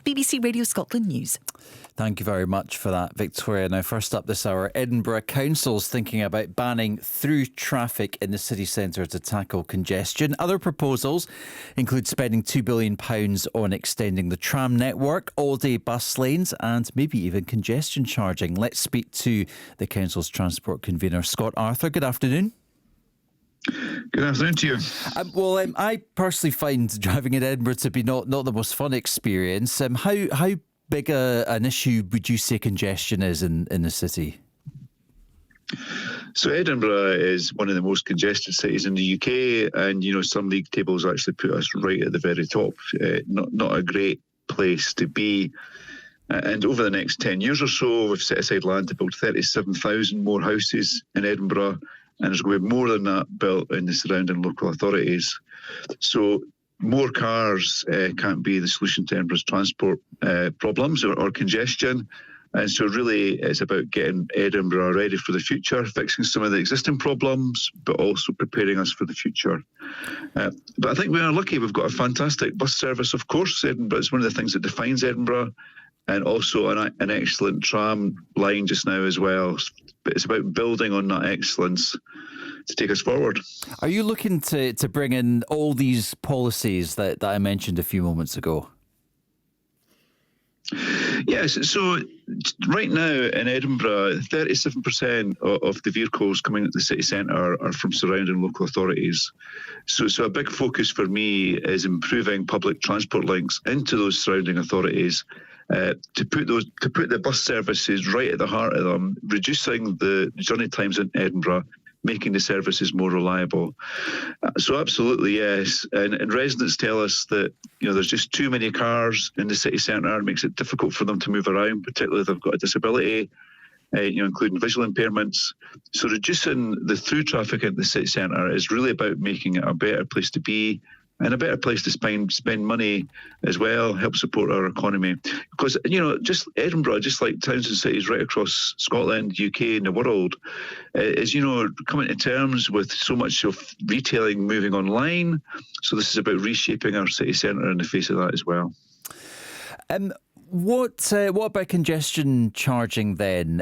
BBC Radio Scotland News. Thank you very much for that, Victoria. Now, first up this hour, Edinburgh Council's thinking about banning through traffic in the city centre to tackle congestion. Other proposals include spending £2 billion on extending the tram network, all-day bus lanes and maybe even congestion charging. Let's speak to the council's transport convener, Scott Arthur. Good afternoon. Good afternoon to you. I personally find driving in Edinburgh to be not the most fun experience. How big an issue would you say congestion is in the city? So Edinburgh is one of the most congested cities in the UK, and some league tables actually put us right at the very top. Not a great place to be. And over the next 10 years or so, we've set aside land to build 37,000 more houses in Edinburgh, and there's going to be more than that built in the surrounding local authorities. So more cars can't be the solution to Edinburgh's transport problems or congestion. And so really it's about getting Edinburgh ready for the future, fixing some of the existing problems, but also preparing us for the future. But I think we are lucky. We've got a fantastic bus service, of course. Edinburgh is one of the things that defines Edinburgh, and also an excellent tram line just now as well. But it's about building on that excellence to take us forward. Are you looking to bring in all these policies that I mentioned a few moments ago? Yes, so right now in Edinburgh, 37% of the vehicles coming into the city centre are from surrounding local authorities. So a big focus for me is improving public transport links into those surrounding authorities, to put the bus services right at the heart of them, reducing the journey times in Edinburgh, making the services more reliable. So absolutely, yes. And residents tell us that there's just too many cars in the city centre. It makes it difficult for them to move around, particularly if they've got a disability, including visual impairments. So reducing the through traffic at the city centre is really about making it a better place to be and a better place to spend money as well, help support our economy. Because, just Edinburgh, just like towns and cities right across Scotland, UK and the world, is, coming to terms with so much of retailing moving online. So this is about reshaping our city centre in the face of that as well. What about congestion charging then?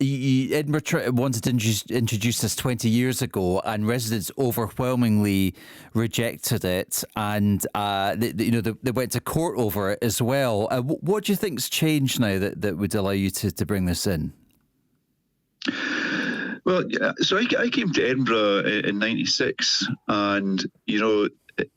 Edinburgh wanted to introduce this 20 years ago, and residents overwhelmingly rejected it, and they went to court over it as well. What do you think's changed now that would allow you to bring this in? Well, so I came to Edinburgh in '96, and in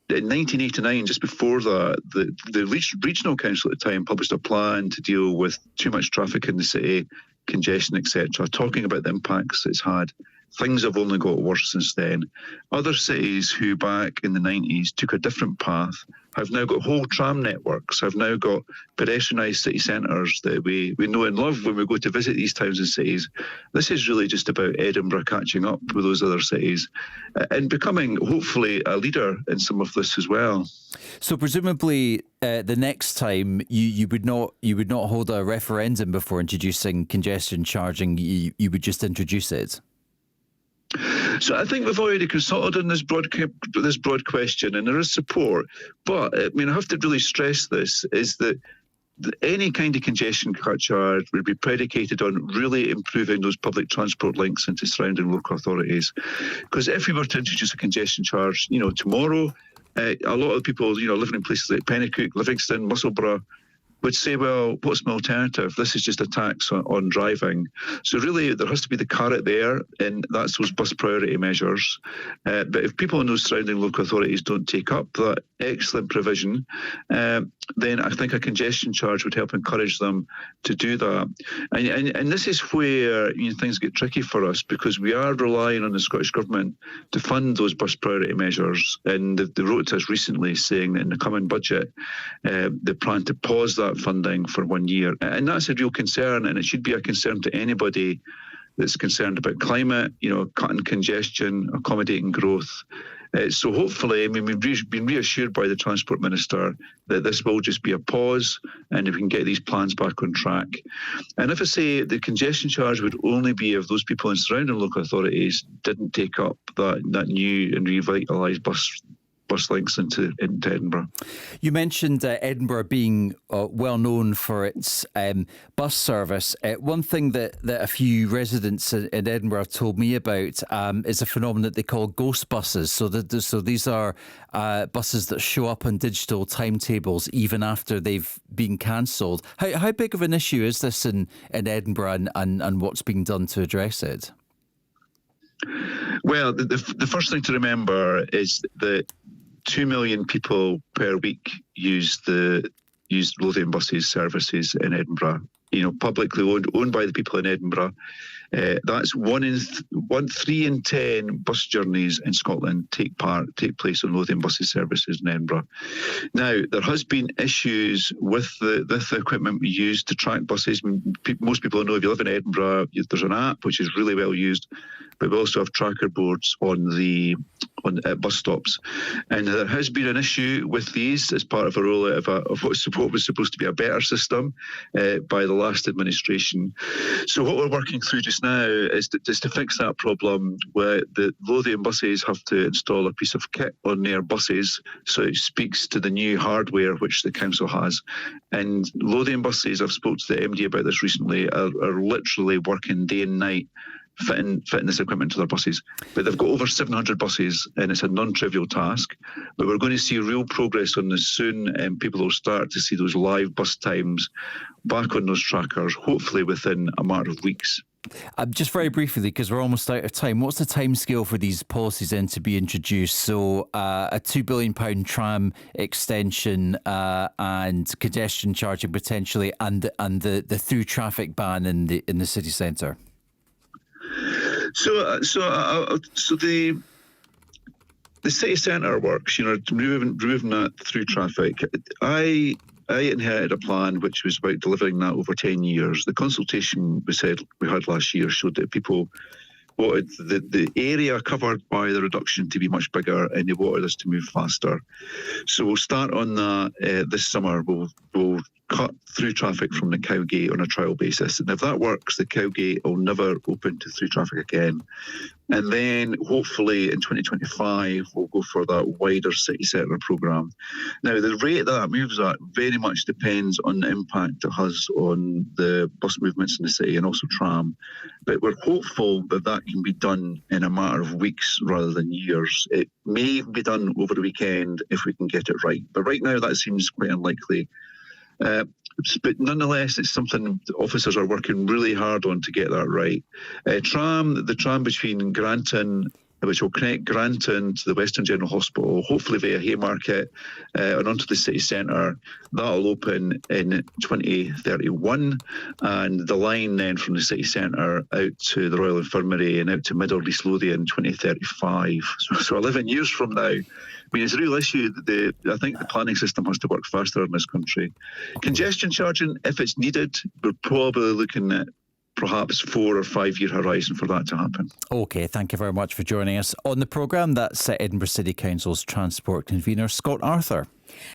1989, just before that, the regional council at the time published a plan to deal with too much traffic in the city, congestion, etc., talking about the impacts it's had. Things have only got worse since then. Other cities who back in the 90s took a different path have now got whole tram networks, have now got pedestrianised city centres that we know and love when we go to visit these towns and cities. This is really just about Edinburgh catching up with those other cities and becoming, hopefully, a leader in some of this as well. So presumably the next time you would not hold a referendum before introducing congestion charging, you would just introduce it? So I think we've already consulted on this broad question, and there is support. But I have to really stress this, is that any kind of congestion charge would be predicated on really improving those public transport links into surrounding local authorities. Because if we were to introduce a congestion charge, tomorrow, a lot of people, living in places like Penicuik, Livingston, Musselburgh, would say, well, what's my alternative? This is just a tax on driving. So really, there has to be the carrot there, and that's those bus priority measures. But if people in those surrounding local authorities don't take up that excellent provision, then I think a congestion charge would help encourage them to do that. And this is where things get tricky for us, because we are relying on the Scottish Government to fund those bus priority measures. And they wrote to us recently saying that in the coming budget, they plan to pause that funding for 1 year. And that's a real concern, and it should be a concern to anybody that's concerned about climate, cutting congestion, accommodating growth. So hopefully, we've been reassured by the Transport Minister that this will just be a pause and if we can get these plans back on track. And if I say the congestion charge would only be if those people in surrounding local authorities didn't take up that new and revitalised bus bus links into Edinburgh. You mentioned Edinburgh being well known for its bus service. One thing that a few residents in Edinburgh have told me about is a phenomenon that they call ghost buses. So these are buses that show up on digital timetables even after they've been cancelled. How big of an issue is this in Edinburgh, and what's being done to address it? Well, the first thing to remember is that 2 million people per week use Lothian buses services in Edinburgh. Publicly owned by the people in Edinburgh. That's 3 in 10 bus journeys in Scotland take place on Lothian buses services in Edinburgh. Now, there has been issues with the equipment we use to track buses. Most people know, if you live in Edinburgh, there's an app which is really well used, but we also have tracker boards on bus stops. And there has been an issue with these as part of a rollout of what was supposed to be a better system by the last administration. So what we're working through just now is to fix that problem, where the Lothian buses have to install a piece of kit on their buses so it speaks to the new hardware which the council has. And Lothian buses, I've spoken to the MD about this recently, are literally working day and night fitting this equipment to their buses. But they've got over 700 buses, and it's a non-trivial task. But we're going to see real progress on this soon, and people will start to see those live bus times back on those trackers, hopefully within a matter of weeks. Just very briefly, because we're almost out of time, what's the timescale for these policies then to be introduced? So a £2 billion tram extension and congestion charging potentially, and the through traffic ban in the city centre. So the city centre works, removing that through traffic. I inherited a plan which was about delivering that over 10 years. The consultation we had last year showed that people wanted the area covered by the reduction to be much bigger, and they wanted us to move faster. So we'll start on that this summer. We'll cut through traffic from the Cowgate on a trial basis. And if that works, the Cowgate will never open to through traffic again. And then hopefully in 2025, we'll go for that wider city centre programme. Now, the rate that moves at very much depends on the impact it has on the bus movements in the city and also tram. But we're hopeful that can be done in a matter of weeks rather than years. It may be done over the weekend if we can get it right. But right now, that seems quite unlikely. But nonetheless, it's something the officers are working really hard on to get that right. The tram between Granton, which will connect Granton to the Western General Hospital, hopefully via Haymarket, and onto the city centre. That'll open in 2031, and the line then from the city centre out to the Royal Infirmary and out to Mid-East Lothian in 2035. So 11 years from now. I mean, it's a real issue. I think the planning system has to work faster in this country. Congestion charging, if it's needed, we're probably looking at perhaps 4 or 5 year horizon for that to happen. OK, thank you very much for joining us on the programme. That's Edinburgh City Council's Transport Convener, Scott Arthur.